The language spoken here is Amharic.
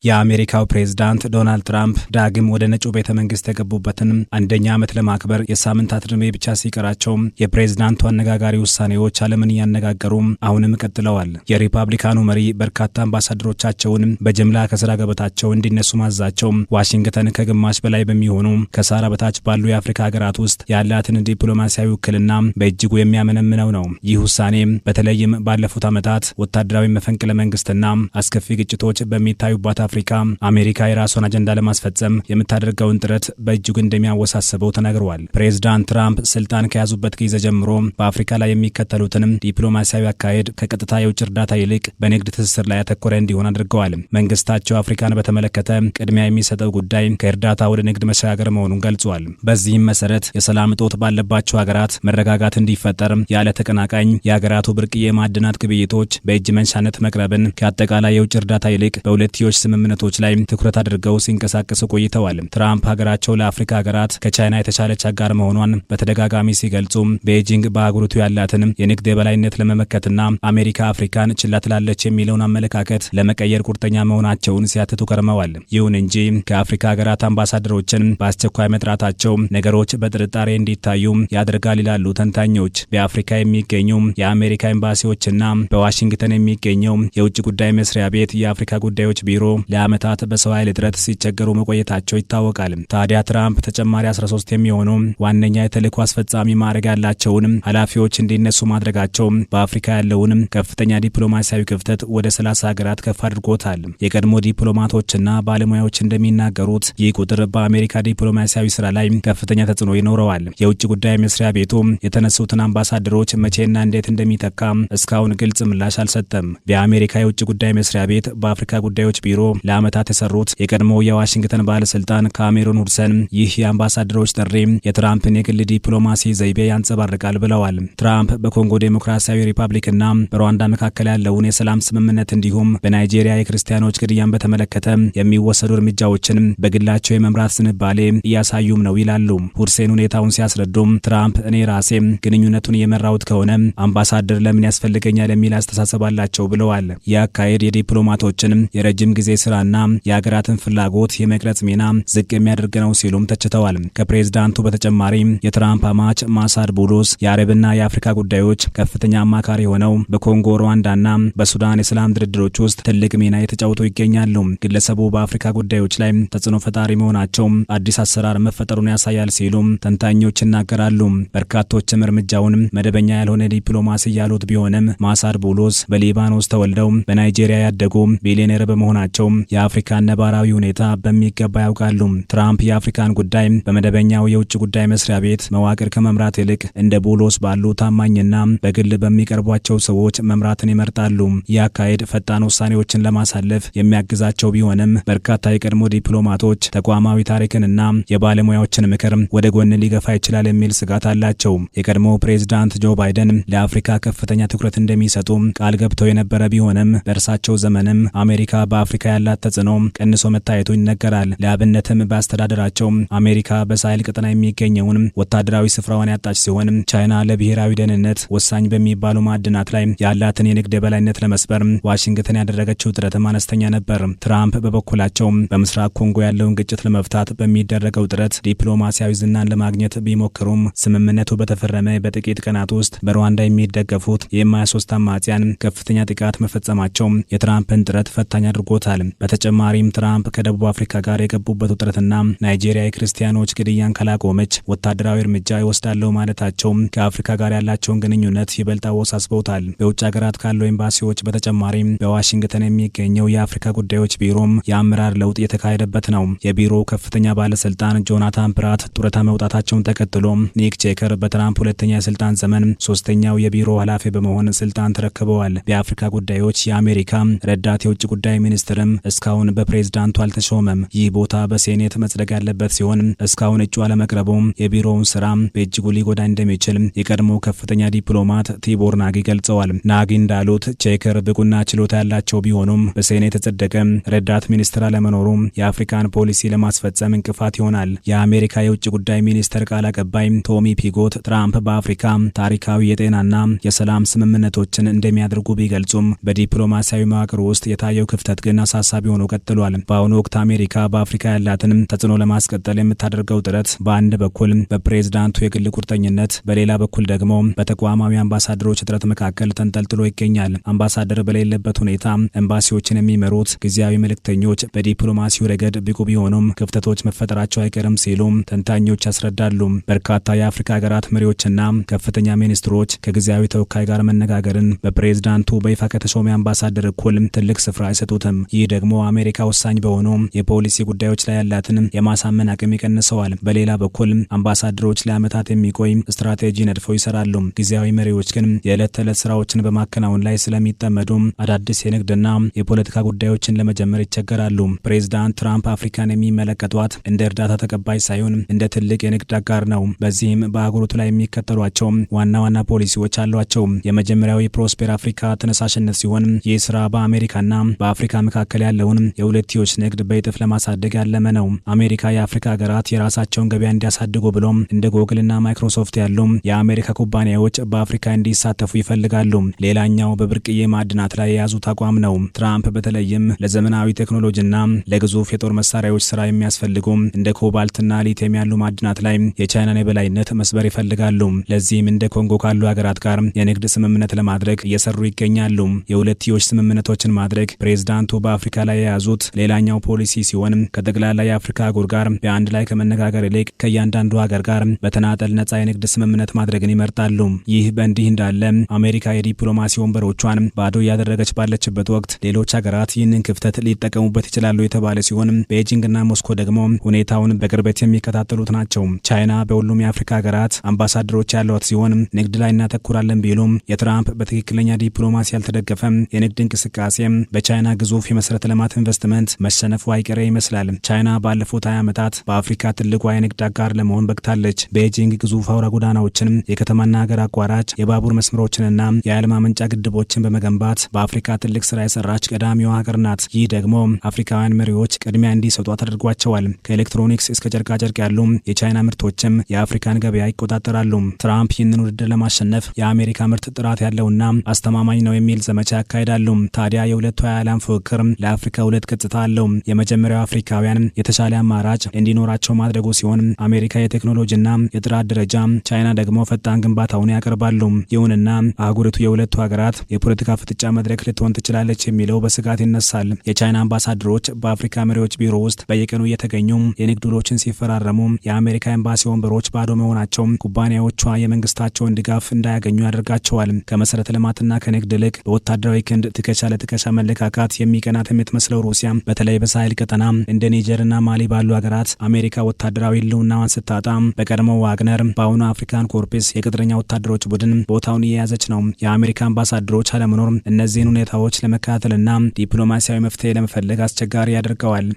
የአሜሪካው ፕሬዝዳንት ዶናልድ ትራምፕ ዳግም ወደ ነጩ ቤተ መንግስት የገቡበትን አንደኛ ዓመት ለማክበር የሳምንታት ዕድሜ ብቻ ሲቀራቸው የፕሬዝዳንቱ አነጋጋሪ ውሳኔዎች ዓለምን እያነጋገሩ አሁንም ቀጥለዋል። የሪፐብሊካኑ መሪ በርካታ አምባሳደሮቻቸውን በጅምላ ከስራ ገበታቸው እንዲነሱ ማዛቸው ዋሽንግተን ከግማሽ በላይ በሚሆኑ ከሳህራ በታች ባሉ የአፍሪካ ሀገራት ውስጥ ያላትን ዲፕሎማሲያዊ ውክልና በእጅጉ የሚያመነምነው ነው። ይህ ውሳኔ በተለይም ባለፉት ዓመታት ወታደራዊ መፈንቅለ መንግስትና አስከፊ ግጭቶች በሚታዩባት አፍሪካ አሜሪካ የራሷን አጀንዳ ለማስፈጸም የምታደርገውን ጥረት በእጅጉ እንደሚያወሳስበው ተናግረዋል። ፕሬዝዳንት ትራምፕ ስልጣን ከያዙበት ጊዜ ጀምሮ በአፍሪካ ላይ የሚከተሉትን ዲፕሎማሲያዊ አካሄድ ከቀጥታ የውጭ እርዳታ ይልቅ በንግድ ትስስር ላይ ያተኮረ እንዲሆን አድርገዋል። መንግስታቸው አፍሪካን በተመለከተ ቅድሚያ የሚሰጠው ጉዳይ ከእርዳታ ወደ ንግድ መሸጋገር መሆኑን ገልጿል። በዚህም መሰረት የሰላም እጦት ባለባቸው ሀገራት መረጋጋት እንዲፈጠር ያለ ተቀናቃኝ የሀገራቱ ብርቅዬ ማዕድናት ግብይቶች በእጅ መንሻነት መቅረብን ከአጠቃላይ የውጭ እርዳታ ይልቅ በሁለትዮሽ ስምምነቶች ላይ ትኩረት አድርገው ሲንቀሳቀሱ ቆይተዋል። ትራምፕ ሀገራቸው ለአፍሪካ ሀገራት ከቻይና የተሻለች አጋር መሆኗን በተደጋጋሚ ሲገልጹ ቤጂንግ በአህጉሪቱ ያላትን የንግድ የበላይነት ለመመከትና አሜሪካ አፍሪካን ችላ ትላለች የሚለውን አመለካከት ለመቀየር ቁርጠኛ መሆናቸውን ሲያትቱ ከርመዋል። ይሁን እንጂ ከአፍሪካ ሀገራት አምባሳደሮችን በአስቸኳይ መጥራታቸው ነገሮች በጥርጣሬ እንዲታዩ ያደርጋል ይላሉ ተንታኞች። በአፍሪካ የሚገኙ የአሜሪካ ኤምባሲዎችና በዋሽንግተን የሚገኘው የውጭ ጉዳይ መስሪያ ቤት የአፍሪካ ጉዳዮች ቢሮ ለዓመታት በሰው ኃይል እጥረት ሲቸገሩ መቆየታቸው ይታወቃል። ታዲያ ትራምፕ ተጨማሪ 13 የሚሆኑ ዋነኛ የተልዕኮ አስፈጻሚ ማዕረግ ያላቸውን ኃላፊዎች እንዲነሱ ማድረጋቸው በአፍሪካ ያለውን ከፍተኛ ዲፕሎማሲያዊ ክፍተት ወደ 30 ሀገራት ከፍ አድርጎታል። የቀድሞ ዲፕሎማቶችና ባለሙያዎች እንደሚናገሩት ይህ ቁጥር በአሜሪካ ዲፕሎማሲያዊ ስራ ላይ ከፍተኛ ተጽዕኖ ይኖረዋል። የውጭ ጉዳይ መስሪያ ቤቱ የተነሱትን አምባሳደሮች መቼና እንዴት እንደሚተካ እስካሁን ግልጽ ምላሽ አልሰጠም። በአሜሪካ የውጭ ጉዳይ መስሪያ ቤት በአፍሪካ ጉዳዮች ቢሮ ለዓመታት የሰሩት የቀድሞው የዋሽንግተን ባለስልጣን ካሜሩን ሁድሰን ይህ የአምባሳደሮች ጥሪ የትራምፕን የግል ዲፕሎማሲ ዘይቤ ያንጸባርቃል ብለዋል። ትራምፕ በኮንጎ ዴሞክራሲያዊ ሪፐብሊክና በሩዋንዳ መካከል ያለውን የሰላም ስምምነት እንዲሁም በናይጄሪያ የክርስቲያኖች ግድያን በተመለከተ የሚወሰዱ እርምጃዎችን በግላቸው የመምራት ዝንባሌ እያሳዩም ነው ይላሉ። ሁድሴን ሁኔታውን ሲያስረዱም ትራምፕ እኔ ራሴ ግንኙነቱን የመራሁት ከሆነ አምባሳደር ለምን ያስፈልገኛል የሚል አስተሳሰብ አላቸው ብለዋል። የአካሄድ የዲፕሎማቶችን የረጅም ጊዜ ስራና የሀገራትን ፍላጎት የመቅረጽ ሚና ዝቅ የሚያደርግ ነው ሲሉም ተችተዋል። ከፕሬዝዳንቱ በተጨማሪ የትራምፕ አማች ማሳድ ቡሎስ የአረብና የአፍሪካ ጉዳዮች ከፍተኛ አማካሪ ሆነው በኮንጎ ሩዋንዳና በሱዳን የሰላም ድርድሮች ውስጥ ትልቅ ሚና የተጫወቱ ይገኛሉ። ግለሰቡ በአፍሪካ ጉዳዮች ላይ ተጽዕኖ ፈጣሪ መሆናቸው አዲስ አሰራር መፈጠሩን ያሳያል ሲሉ ተንታኞች ይናገራሉ። በርካቶችም እርምጃውን መደበኛ ያልሆነ ዲፕሎማሲ ያሉት ቢሆንም ማሳድ ቡሎስ በሊባኖስ ተወልደው በናይጄሪያ ያደጉ ቢሊዮነር በመሆናቸው የአፍሪካን ነባራዊ ሁኔታ በሚገባ ያውቃሉ። ትራምፕ የአፍሪካን ጉዳይ በመደበኛው የውጭ ጉዳይ መስሪያ ቤት መዋቅር ከመምራት ይልቅ እንደ ቡሎስ ባሉ ታማኝና በግል በሚቀርቧቸው ሰዎች መምራትን ይመርጣሉ። ይህ አካሄድ ፈጣን ውሳኔዎችን ለማሳለፍ የሚያግዛቸው ቢሆንም በርካታ የቀድሞ ዲፕሎማቶች ተቋማዊ ታሪክንና የባለሙያዎችን ምክር ወደ ጎን ሊገፋ ይችላል የሚል ስጋት አላቸው። የቀድሞ ፕሬዝዳንት ጆ ባይደን ለአፍሪካ ከፍተኛ ትኩረት እንደሚሰጡ ቃል ገብተው የነበረ ቢሆንም በእርሳቸው ዘመንም አሜሪካ በአፍሪካ ያላት ተጽዕኖ ቀንሶ መታየቱ ይነገራል። ለአብነትም በአስተዳደራቸው አሜሪካ በሳህል ቀጠና የሚገኘውን ወታደራዊ ስፍራዋን ያጣች ሲሆን ቻይና ለብሔራዊ ደህንነት ወሳኝ በሚባሉ ማዕድናት ላይ ያላትን የንግድ የበላይነት ለመስበር ዋሽንግተን ያደረገችው ጥረትም አነስተኛ ነበር። ትራምፕ በበኩላቸው በምስራቅ ኮንጎ ያለውን ግጭት ለመፍታት በሚደረገው ጥረት ዲፕሎማሲያዊ ዝናን ለማግኘት ቢሞክሩም ስምምነቱ በተፈረመ በጥቂት ቀናት ውስጥ በሩዋንዳ የሚደገፉት የኤም23 አማጽያን ከፍተኛ ጥቃት መፈጸማቸው የትራምፕን ጥረት ፈታኝ አድርጎታል። በተጨማሪም ትራምፕ ከደቡብ አፍሪካ ጋር የገቡበት ውጥረትና ናይጄሪያ የክርስቲያኖች ግድያን ካላቆመች ወታደራዊ እርምጃ ይወስዳለው ማለታቸው ከአፍሪካ ጋር ያላቸውን ግንኙነት ይበልጥ አወሳስበውታል። በውጭ ሀገራት ካለው ኤምባሲዎች በተጨማሪም በዋሽንግተን የሚገኘው የአፍሪካ ጉዳዮች ቢሮም የአመራር ለውጥ የተካሄደበት ነው። የቢሮው ከፍተኛ ባለስልጣን ጆናታን ፕራት ጡረታ መውጣታቸውን ተከትሎ ኒክ ቼከር በትራምፕ ሁለተኛ የስልጣን ዘመን ሶስተኛው የቢሮ ኃላፊ በመሆን ስልጣን ተረክበዋል። በአፍሪካ ጉዳዮች የአሜሪካ ረዳት የውጭ ጉዳይ ሚኒስትርም እስካሁን በፕሬዝዳንቱ አልተሾመም። ይህ ቦታ በሴኔት መጽደቅ ያለበት ሲሆን እስካሁን እጩ አለመቅረቡም የቢሮውን ስራ በእጅጉ ሊጎዳ እንደሚችል የቀድሞ ከፍተኛ ዲፕሎማት ቲቦር ናጊ ገልጸዋል። ናጊ እንዳሉት ቼከር ብቁና ችሎታ ያላቸው ቢሆኑም በሴኔት የተጸደቀ ረዳት ሚኒስትር አለመኖሩ የአፍሪካን ፖሊሲ ለማስፈጸም እንቅፋት ይሆናል። የአሜሪካ የውጭ ጉዳይ ሚኒስትር ቃል አቀባይ ቶሚ ፒጎት ትራምፕ በአፍሪካ ታሪካዊ የጤናና የሰላም ስምምነቶችን እንደሚያደርጉ ቢገልጹም በዲፕሎማሲያዊ መዋቅር ውስጥ የታየው ክፍተት ግን አሳሳቢ አሳሳቢ ሆኖ ቀጥሏል። በአሁኑ ወቅት አሜሪካ በአፍሪካ ያላትን ተጽዕኖ ለማስቀጠል የምታደርገው ጥረት በአንድ በኩል በፕሬዝዳንቱ የግል ቁርጠኝነት፣ በሌላ በኩል ደግሞ በተቋማዊ አምባሳደሮች እጥረት መካከል ተንጠልጥሎ ይገኛል። አምባሳደር በሌለበት ሁኔታ ኤምባሲዎችን የሚመሩት ጊዜያዊ መልእክተኞች በዲፕሎማሲው ረገድ ብቁ ቢሆኑም ክፍተቶች መፈጠራቸው አይቀርም ሲሉ ተንታኞች ያስረዳሉ። በርካታ የአፍሪካ ሀገራት መሪዎችና ከፍተኛ ሚኒስትሮች ከጊዜያዊ ተወካይ ጋር መነጋገርን በፕሬዝዳንቱ በይፋ ከተሾመ አምባሳደር እኩል ትልቅ ስፍራ አይሰጡትም። ይህ ደግሞ አሜሪካ ወሳኝ በሆኑ የፖሊሲ ጉዳዮች ላይ ያላትን የማሳመን አቅም ይቀንሰዋል። በሌላ በኩል አምባሳደሮች ለዓመታት የሚቆይ ስትራቴጂ ነድፈው ይሰራሉ። ጊዜያዊ መሪዎች ግን የዕለት ተዕለት ስራዎችን በማከናወን ላይ ስለሚጠመዱ አዳዲስ የንግድና የፖለቲካ ጉዳዮችን ለመጀመር ይቸገራሉ። ፕሬዝዳንት ትራምፕ አፍሪካን የሚመለከቷት እንደ እርዳታ ተቀባይ ሳይሆን እንደ ትልቅ የንግድ አጋር ነው። በዚህም በአህጉሪቱ ላይ የሚከተሏቸው ዋና ዋና ፖሊሲዎች አሏቸው። የመጀመሪያው የፕሮስፔር አፍሪካ ተነሳሽነት ሲሆን ይህ ስራ በአሜሪካና በአፍሪካ መካከል ያለውን የሁለትዮሽ ንግድ በይጥፍ ለማሳደግ ያለመ ነው። አሜሪካ የአፍሪካ ሀገራት የራሳቸውን ገበያ እንዲያሳድጉ ብሎም እንደ ጎግልና ማይክሮሶፍት ያሉ የአሜሪካ ኩባንያዎች በአፍሪካ እንዲሳተፉ ይፈልጋሉ። ሌላኛው በብርቅዬ ማዕድናት ላይ የያዙት አቋም ነው። ትራምፕ በተለይም ለዘመናዊ ቴክኖሎጂና ለግዙፍ የጦር መሳሪያዎች ስራ የሚያስፈልጉ እንደ ኮባልትና ሊቲየም ያሉ ማዕድናት ላይ የቻይናን የበላይነት መስበር ይፈልጋሉ። ለዚህም እንደ ኮንጎ ካሉ ሀገራት ጋር የንግድ ስምምነት ለማድረግ እየሰሩ ይገኛሉ። የሁለትዮሽ ስምምነቶችን ማድረግ ፕሬዝዳንቱ በአፍሪካ ላይ የያዙት ሌላኛው ፖሊሲ ሲሆን ከጠቅላላ የአፍሪካ አህጉር ጋር በአንድ ላይ ከመነጋገር ይልቅ ከእያንዳንዱ ሀገር ጋር በተናጠል ነጻ የንግድ ስምምነት ማድረግን ይመርጣሉ። ይህ በእንዲህ እንዳለ አሜሪካ የዲፕሎማሲ ወንበሮቿን ባዶ እያደረገች ባለችበት ወቅት ሌሎች ሀገራት ይህንን ክፍተት ሊጠቀሙበት ይችላሉ የተባለ ሲሆን ቤጂንግና ሞስኮ ደግሞ ሁኔታውን በቅርበት የሚከታተሉት ናቸው። ቻይና በሁሉም የአፍሪካ ሀገራት አምባሳደሮች ያሏት ሲሆን ንግድ ላይ እናተኩራለን ቢሉም የትራምፕ በትክክለኛ ዲፕሎማሲ ያልተደገፈ የንግድ እንቅስቃሴ በቻይና ግዙፍ የመሰረተ ልማት ኢንቨስትመንት መሸነፉ አይቀሬ ይመስላል። ቻይና ባለፉት 20 ዓመታት በአፍሪካ ትልቋ የንግድ አጋር ለመሆን በቅታለች። ቤጂንግ ግዙፍ አውራ ጎዳናዎችን፣ የከተማና ሀገር አቋራጭ የባቡር መስመሮችንና የኃይል ማመንጫ ግድቦችን በመገንባት በአፍሪካ ትልቅ ስራ የሰራች ቀዳሚዋ ሀገር ናት። ይህ ደግሞ አፍሪካውያን መሪዎች ቅድሚያ እንዲሰጡ አድርጓቸዋል። ከኤሌክትሮኒክስ እስከ ጨርቃጨርቅ ያሉ የቻይና ምርቶችም የአፍሪካን ገበያ ይቆጣጠራሉ። ትራምፕ ይህንን ውድድር ለማሸነፍ የአሜሪካ ምርት ጥራት ያለውና አስተማማኝ ነው የሚል ዘመቻ ያካሂዳሉ። ታዲያ የሁለቱ የዓለም ፉክክር ለአፍሪካ ሁለት ገጽታ አለው። የመጀመሪያው አፍሪካውያን የተሻለ አማራጭ እንዲኖራቸው ማድረጉ ሲሆን አሜሪካ የቴክኖሎጂና የጥራት ደረጃ፣ ቻይና ደግሞ ፈጣን ግንባታውን ያቀርባሉ። ይሁንና አህጉሪቱ የሁለቱ ሀገራት የፖለቲካ ፍጥጫ መድረክ ልትሆን ትችላለች የሚለው በስጋት ይነሳል። የቻይና አምባሳደሮች በአፍሪካ መሪዎች ቢሮ ውስጥ በየቀኑ እየተገኙ የንግድ ውሎችን ሲፈራረሙ የአሜሪካ ኤምባሲ ወንበሮች ባዶ መሆናቸው ኩባንያዎቿ የመንግስታቸውን ድጋፍ እንዳያገኙ ያደርጋቸዋል። ከመሰረተ ልማትና ከንግድ ይልቅ በወታደራዊ ክንድ ትከሻ ለትከሻ መለካካት የሚቀናት የምትመስለው ሩሲያ በተለይ በሳሄል ቀጠና እንደ ኒጀርና ማሊ ባሉ ሀገራት አሜሪካ ወታደራዊ ህልውናዋን ስታጣ በቀድሞው ዋግነር በአሁኑ አፍሪካን ኮርፕስ የቅጥረኛ ወታደሮች ቡድን ቦታውን እየያዘች ነው። የአሜሪካ አምባሳደሮች አለመኖር እነዚህን ሁኔታዎች ለመከታተልና ዲፕሎማሲያዊ መፍትሄ ለመፈለግ አስቸጋሪ ያደርገዋል።